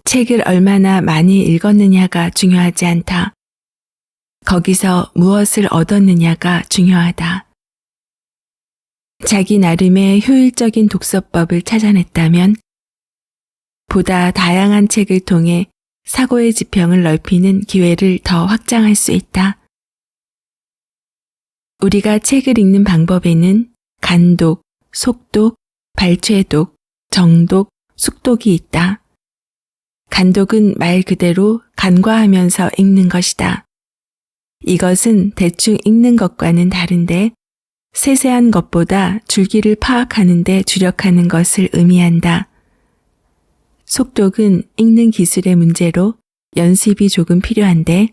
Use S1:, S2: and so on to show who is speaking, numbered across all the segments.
S1: 책을 얼마나 많이 읽었느냐가 중요하지 않다. 거기서 무엇을 얻었느냐가 중요하다. 자기 나름의 효율적인 독서법을 찾아냈다면 보다 다양한 책을 통해 사고의 지평을 넓히는 기회를 더 확장할 수 있다. 우리가 책을 읽는 방법에는 간독, 속독, 발췌독, 정독, 숙독이 있다. 간독은 말 그대로 간과하면서 읽는 것이다. 이것은 대충 읽는 것과는 다른데 세세한 것보다 줄기를 파악하는 데 주력하는 것을 의미한다. 속독은 읽는 기술의 문제로 연습이 조금 필요한데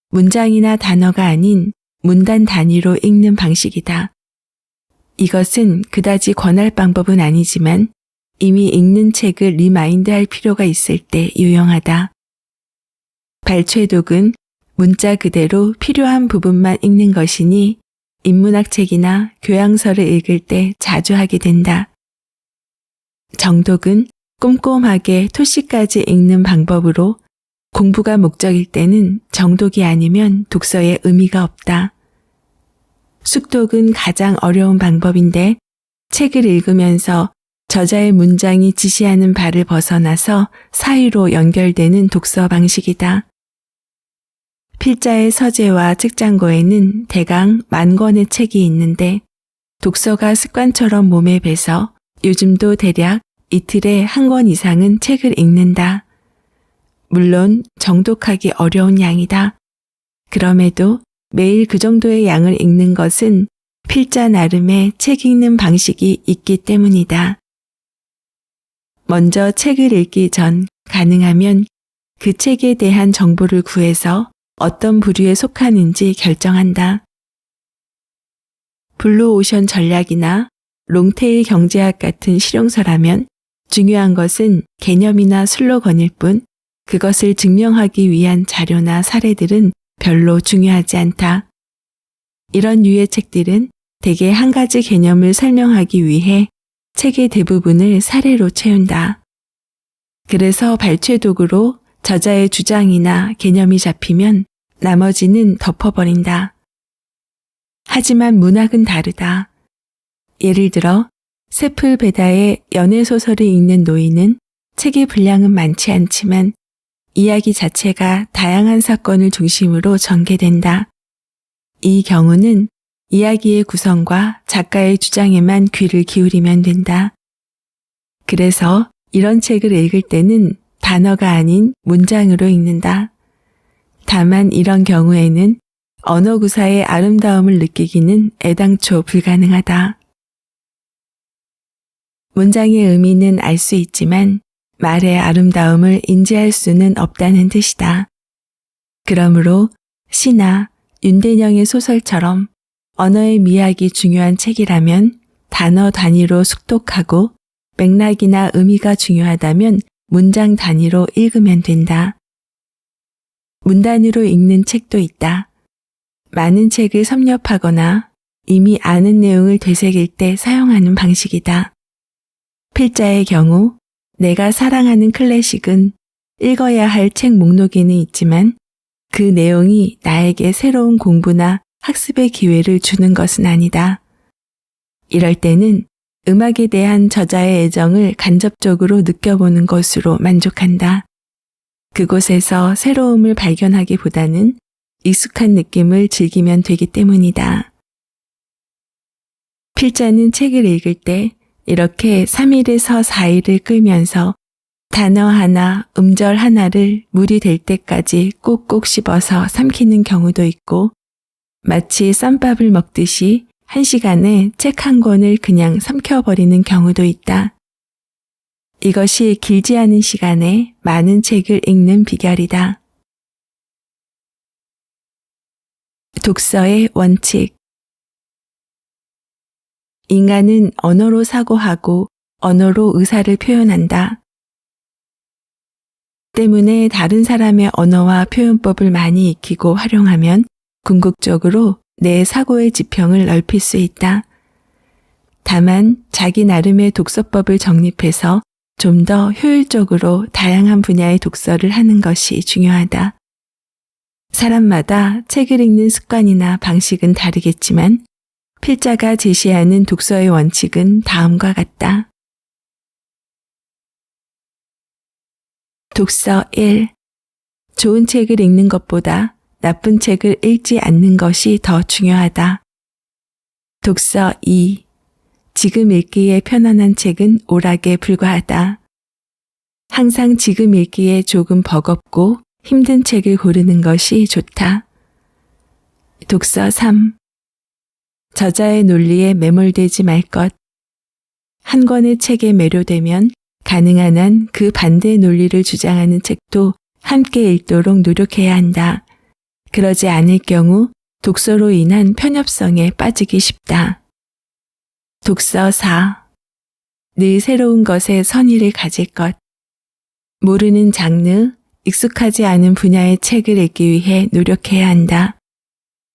S1: 문장이나 단어가 아닌 문단 단위로 읽는 방식이다. 이것은 그다지 권할 방법은 아니지만 이미 읽는 책을 리마인드할 필요가 있을 때 유용하다. 발췌독은 문자 그대로 필요한 부분만 읽는 것이니 인문학 책이나 교양서를 읽을 때 자주 하게 된다. 정독은 꼼꼼하게 토시까지 읽는 방법으로 공부가 목적일 때는 정독이 아니면 독서에 의미가 없다. 숙독은 가장 어려운 방법인데 책을 읽으면서 저자의 문장이 지시하는 바를 벗어나서 사이로 연결되는 독서 방식이다. 필자의 서재와 책장고에는 대강 10,000권의 책이 있는데 독서가 습관처럼 몸에 배서 요즘도 대략 이틀에 1권 이상은 책을 읽는다. 물론 정독하기 어려운 양이다. 그럼에도 매일 그 정도의 양을 읽는 것은 필자 나름의 책 읽는 방식이 있기 때문이다. 먼저 책을 읽기 전 가능하면 그 책에 대한 정보를 구해서 어떤 부류에 속하는지 결정한다. 블루오션 전략이나 롱테일 경제학 같은 실용서라면 중요한 것은 개념이나 슬로건일 뿐 그것을 증명하기 위한 자료나 사례들은 별로 중요하지 않다. 이런 류의 책들은 대개 한 가지 개념을 설명하기 위해 책의 대부분을 사례로 채운다. 그래서 발췌독으로 저자의 주장이나 개념이 잡히면 나머지는 덮어버린다. 하지만 문학은 다르다. 예를 들어 세풀베다의 연애소설을 읽는 노인은 책의 분량은 많지 않지만 이야기 자체가 다양한 사건을 중심으로 전개된다. 이 경우는 이야기의 구성과 작가의 주장에만 귀를 기울이면 된다. 그래서 이런 책을 읽을 때는 단어가 아닌 문장으로 읽는다. 다만 이런 경우에는 언어 구사의 아름다움을 느끼기는 애당초 불가능하다. 문장의 의미는 알 수 있지만 말의 아름다움을 인지할 수는 없다는 뜻이다. 그러므로 시나 윤대령의 소설처럼 언어의 미학이 중요한 책이라면 단어 단위로 숙독하고 맥락이나 의미가 중요하다면 문장 단위로 읽으면 된다. 문단으로 읽는 책도 있다. 많은 책을 섭렵하거나 이미 아는 내용을 되새길 때 사용하는 방식이다. 필자의 경우 내가 사랑하는 클래식은 읽어야 할 책 목록에는 있지만 그 내용이 나에게 새로운 공부나 학습의 기회를 주는 것은 아니다. 이럴 때는 음악에 대한 저자의 애정을 간접적으로 느껴보는 것으로 만족한다. 그곳에서 새로움을 발견하기보다는 익숙한 느낌을 즐기면 되기 때문이다. 필자는 책을 읽을 때 이렇게 3일에서 4일을 끌면서 단어 하나, 음절 하나를 물이 될 때까지 꼭꼭 씹어서 삼키는 경우도 있고 마치 쌈밥을 먹듯이 1시간에 책 1권을 그냥 삼켜버리는 경우도 있다. 이것이 길지 않은 시간에 많은 책을 읽는 비결이다. 독서의 원칙. 인간은 언어로 사고하고 언어로 의사를 표현한다. 때문에 다른 사람의 언어와 표현법을 많이 익히고 활용하면 궁극적으로 내 사고의 지평을 넓힐 수 있다. 다만 자기 나름의 독서법을 정립해서 좀 더 효율적으로 다양한 분야의 독서를 하는 것이 중요하다. 사람마다 책을 읽는 습관이나 방식은 다르겠지만 필자가 제시하는 독서의 원칙은 다음과 같다. 독서 1. 좋은 책을 읽는 것보다 나쁜 책을 읽지 않는 것이 더 중요하다. 독서 2. 지금 읽기에 편안한 책은 오락에 불과하다. 항상 지금 읽기에 조금 버겁고 힘든 책을 고르는 것이 좋다. 독서 3. 저자의 논리에 매몰되지 말 것. 한 권의 책에 매료되면 가능한 한 그 반대 논리를 주장하는 책도 함께 읽도록 노력해야 한다. 그러지 않을 경우 독서로 인한 편협성에 빠지기 쉽다. 독서 4. 늘 새로운 것에 선의를 가질 것. 모르는 장르, 익숙하지 않은 분야의 책을 읽기 위해 노력해야 한다.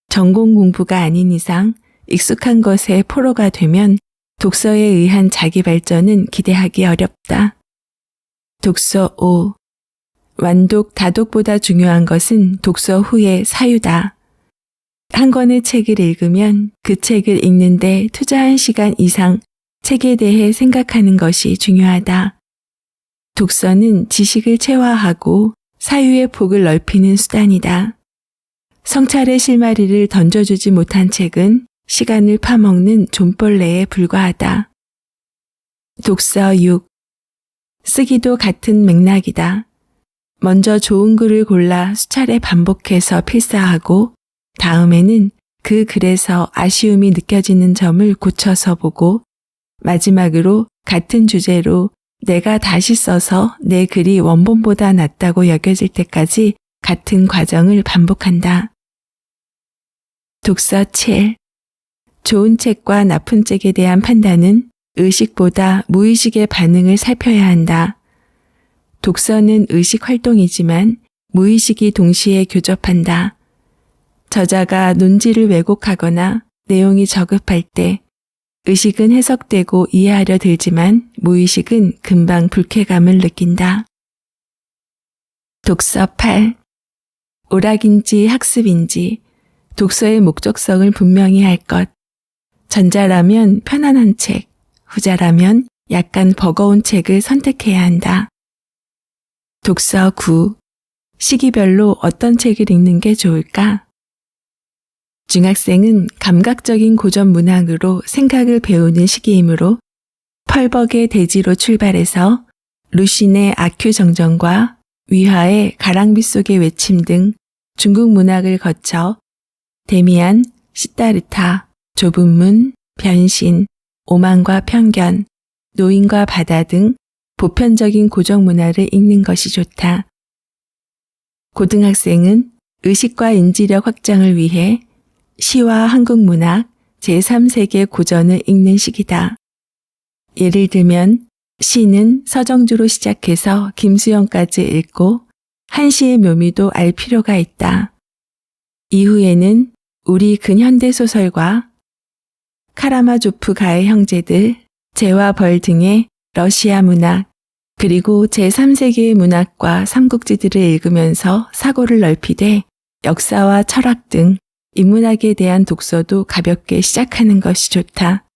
S1: 전공 공부가 아닌 이상 익숙한 것에 포로가 되면 독서에 의한 자기 발전은 기대하기 어렵다. 독서 5. 완독, 다독보다 중요한 것은 독서 후의 사유다. 한 권의 책을 읽으면 그 책을 읽는데 투자한 시간 이상 책에 대해 생각하는 것이 중요하다. 독서는 지식을 체화하고 사유의 폭을 넓히는 수단이다. 성찰의 실마리를 던져주지 못한 책은 시간을 파먹는 존벌레에 불과하다. 독서 6. 쓰기도 같은 맥락이다. 먼저 좋은 글을 골라 수차례 반복해서 필사하고 다음에는 그 글에서 아쉬움이 느껴지는 점을 고쳐서 보고 마지막으로 같은 주제로 내가 다시 써서 내 글이 원본보다 낫다고 여겨질 때까지 같은 과정을 반복한다. 독서 7. 좋은 책과 나쁜 책에 대한 판단은 의식보다 무의식의 반응을 살펴야 한다. 독서는 의식 활동이지만 무의식이 동시에 교접한다. 저자가 논지를 왜곡하거나 내용이 저급할 때 의식은 해석되고 이해하려 들지만 무의식은 금방 불쾌감을 느낀다. 독서 8. 오락인지 학습인지 독서의 목적성을 분명히 할 것. 전자라면 편안한 책, 후자라면 약간 버거운 책을 선택해야 한다. 독서 9. 시기별로 어떤 책을 읽는 게 좋을까? 중학생은 감각적인 고전 문학으로 생각을 배우는 시기이므로 펄벅의 대지로 출발해서 루신의 아큐정전과 위화의 가랑비 속의 외침 등 중국 문학을 거쳐 데미안, 시다르타, 좁은 문, 변신, 오만과 편견, 노인과 바다 등 보편적인 고전 문화를 읽는 것이 좋다. 고등학생은 의식과 인지력 확장을 위해 시와 한국문학, 제3세계 고전을 읽는 시기다. 예를 들면 시는 서정주로 시작해서 김수영까지 읽고 한시의 묘미도 알 필요가 있다. 이후에는 우리 근현대 소설과 카라마조프가의 형제들, 재와 벌 등의 러시아 문학, 그리고 제3세계의 문학과 삼국지들을 읽으면서 사고를 넓히되 역사와 철학 등 인문학에 대한 독서도 가볍게 시작하는 것이 좋다.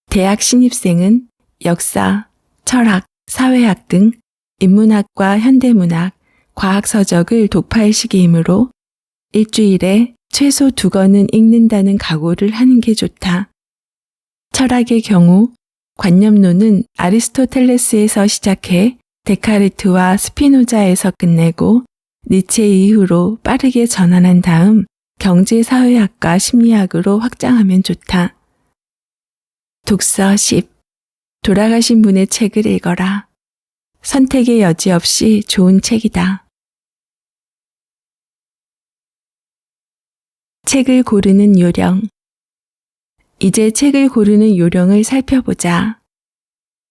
S1: 대학 신입생은 역사, 철학, 사회학 등 인문학과 현대문학, 과학서적을 독파할 시기이므로 일주일에 최소 2권은 읽는다는 각오를 하는 게 좋다. 철학의 경우 관념론은 아리스토텔레스에서 시작해 데카르트와 스피노자에서 끝내고 니체 이후로 빠르게 전환한 다음 경제사회학과 심리학으로 확장하면 좋다. 독서 10. 돌아가신 분의 책을 읽어라. 선택의 여지 없이 좋은 책이다. 책을 고르는 요령. 이제 책을 고르는 요령을 살펴보자.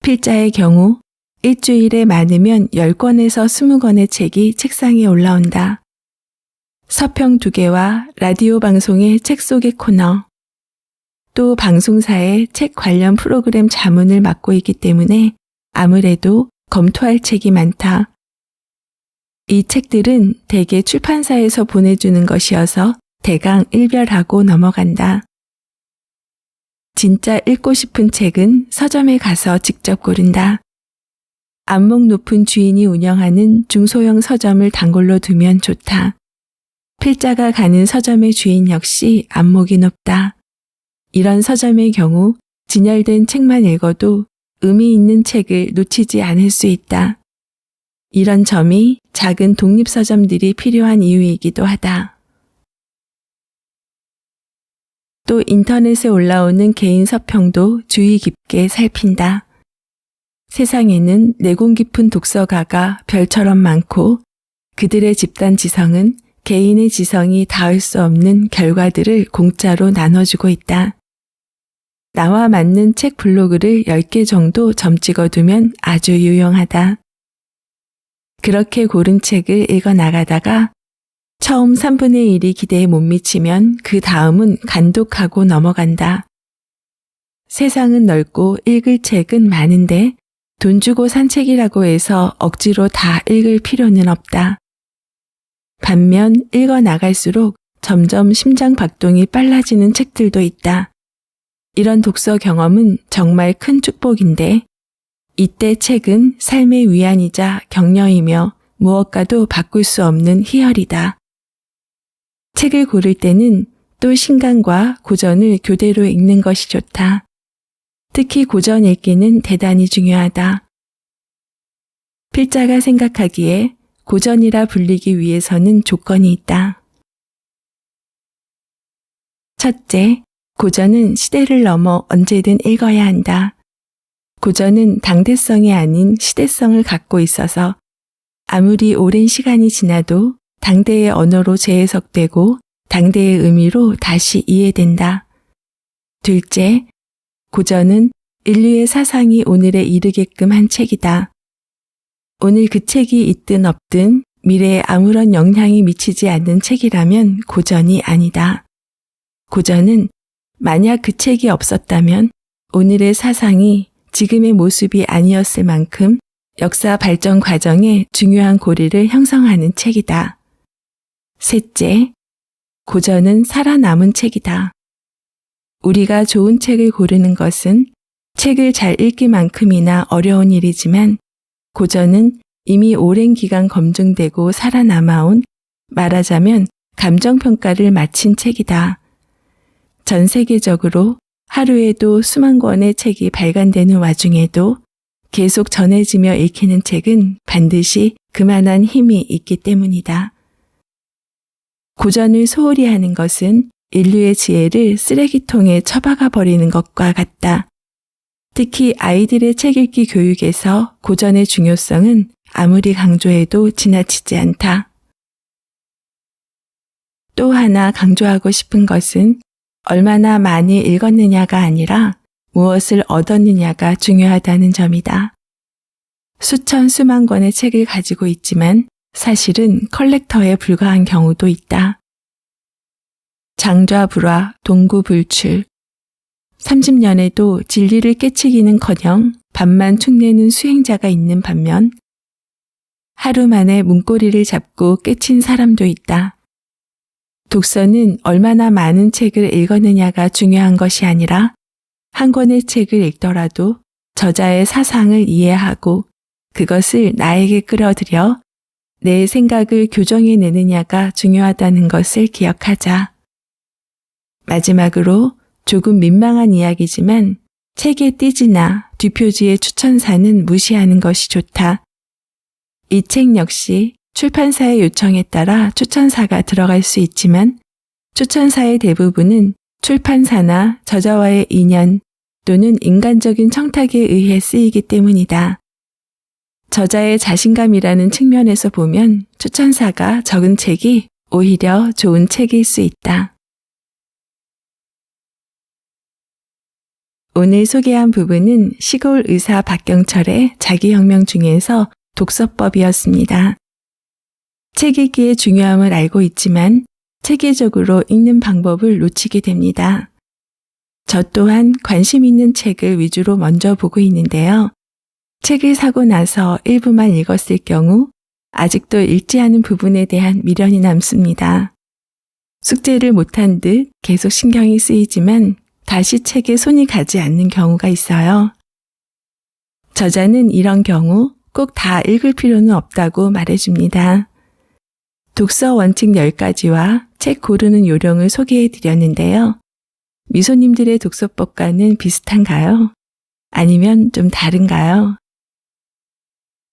S1: 필자의 경우 일주일에 많으면 10권에서 20권의 책이 책상에 올라온다. 서평 2개와 라디오 방송의 책 속의 코너, 또 방송사의 책 관련 프로그램 자문을 맡고 있기 때문에 아무래도 검토할 책이 많다. 이 책들은 대개 출판사에서 보내주는 것이어서 대강 일별하고 넘어간다. 진짜 읽고 싶은 책은 서점에 가서 직접 고른다. 안목 높은 주인이 운영하는 중소형 서점을 단골로 두면 좋다. 필자가 가는 서점의 주인 역시 안목이 높다. 이런 서점의 경우 진열된 책만 읽어도 의미 있는 책을 놓치지 않을 수 있다. 이런 점이 작은 독립서점들이 필요한 이유이기도 하다. 또 인터넷에 올라오는 개인 서평도 주의 깊게 살핀다. 세상에는 내공 깊은 독서가가 별처럼 많고 그들의 집단 지성은 개인의 지성이 닿을 수 없는 결과들을 공짜로 나눠주고 있다. 나와 맞는 책 블로그를 10개 정도 점 찍어두면 아주 유용하다. 그렇게 고른 책을 읽어 나가다가 처음 3분의 1이 기대에 못 미치면 그 다음은 간독하고 넘어간다. 세상은 넓고 읽을 책은 많은데 돈 주고 산 책이라고 해서 억지로 다 읽을 필요는 없다. 반면 읽어 나갈수록 점점 심장 박동이 빨라지는 책들도 있다. 이런 독서 경험은 정말 큰 축복인데 이때 책은 삶의 위안이자 격려이며 무엇과도 바꿀 수 없는 희열이다. 책을 고를 때는 또 신간과 고전을 교대로 읽는 것이 좋다. 특히 고전 읽기는 대단히 중요하다. 필자가 생각하기에 고전이라 불리기 위해서는 조건이 있다. 첫째, 고전은 시대를 넘어 언제든 읽어야 한다. 고전은 당대성이 아닌 시대성을 갖고 있어서 아무리 오랜 시간이 지나도 당대의 언어로 재해석되고 당대의 의미로 다시 이해된다. 둘째, 고전은 인류의 사상이 오늘에 이르게끔 한 책이다. 오늘 그 책이 있든 없든 미래에 아무런 영향이 미치지 않는 책이라면 고전이 아니다. 고전은 만약 그 책이 없었다면 오늘의 사상이 지금의 모습이 아니었을 만큼 역사 발전 과정에 중요한 고리를 형성하는 책이다. 셋째, 고전은 살아남은 책이다. 우리가 좋은 책을 고르는 것은 책을 잘 읽기만큼이나 어려운 일이지만 고전은 이미 오랜 기간 검증되고 살아남아온 말하자면 감정평가를 마친 책이다. 전 세계적으로 하루에도 수만 권의 책이 발간되는 와중에도 계속 전해지며 읽히는 책은 반드시 그만한 힘이 있기 때문이다. 고전을 소홀히 하는 것은 인류의 지혜를 쓰레기통에 처박아 버리는 것과 같다. 특히 아이들의 책 읽기 교육에서 고전의 중요성은 아무리 강조해도 지나치지 않다. 또 하나 강조하고 싶은 것은 얼마나 많이 읽었느냐가 아니라 무엇을 얻었느냐가 중요하다는 점이다. 수천 수만 권의 책을 가지고 있지만 사실은 컬렉터에 불과한 경우도 있다. 장좌불화, 동구불출. 30년에도 진리를 깨치기는커녕 밤만 축내는 수행자가 있는 반면 하루 만에 문고리를 잡고 깨친 사람도 있다. 독서는 얼마나 많은 책을 읽었느냐가 중요한 것이 아니라 한 권의 책을 읽더라도 저자의 사상을 이해하고 그것을 나에게 끌어들여 내 생각을 교정해내느냐가 중요하다는 것을 기억하자. 마지막으로 조금 민망한 이야기지만 책의 띠지나 뒷표지의 추천사는 무시하는 것이 좋다. 이 책 역시 출판사의 요청에 따라 추천사가 들어갈 수 있지만 추천사의 대부분은 출판사나 저자와의 인연 또는 인간적인 청탁에 의해 쓰이기 때문이다. 저자의 자신감이라는 측면에서 보면 추천사가 적은 책이 오히려 좋은 책일 수 있다. 오늘 소개한 부분은 시골 의사 박경철의 자기혁명 중에서 독서법이었습니다. 책 읽기의 중요함을 알고 있지만 체계적으로 읽는 방법을 놓치게 됩니다. 저 또한 관심 있는 책을 위주로 먼저 보고 있는데요. 책을 사고 나서 일부만 읽었을 경우 아직도 읽지 않은 부분에 대한 미련이 남습니다. 숙제를 못한 듯 계속 신경이 쓰이지만 다시 책에 손이 가지 않는 경우가 있어요. 저자는 이런 경우 꼭 다 읽을 필요는 없다고 말해줍니다. 독서 원칙 10가지와 책 고르는 요령을 소개해 드렸는데요. 미소님들의 독서법과는 비슷한가요? 아니면 좀 다른가요?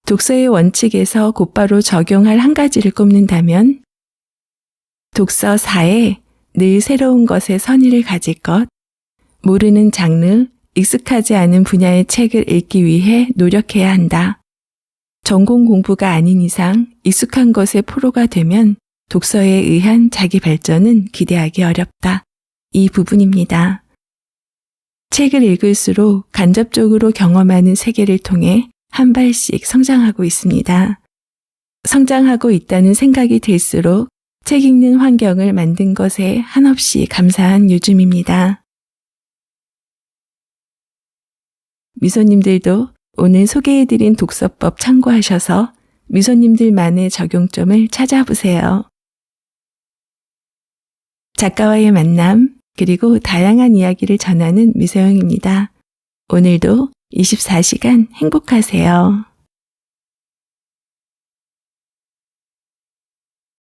S1: 독서의 원칙에서 곧바로 적용할 한 가지를 꼽는다면 독서 4에 늘 새로운 것에 선의를 가질 것, 모르는 장르, 익숙하지 않은 분야의 책을 읽기 위해 노력해야 한다. 전공 공부가 아닌 이상 익숙한 것에 포로가 되면 독서에 의한 자기 발전은 기대하기 어렵다. 이 부분입니다. 책을 읽을수록 간접적으로 경험하는 세계를 통해 한 발씩 성장하고 있습니다. 성장하고 있다는 생각이 들수록 책 읽는 환경을 만든 것에 한없이 감사한 요즘입니다. 미소님들도 오늘 소개해드린 독서법 참고하셔서 미소님들만의 적용점을 찾아보세요. 작가와의 만남, 그리고 다양한 이야기를 전하는 미소영입니다. 오늘도 24시간 행복하세요.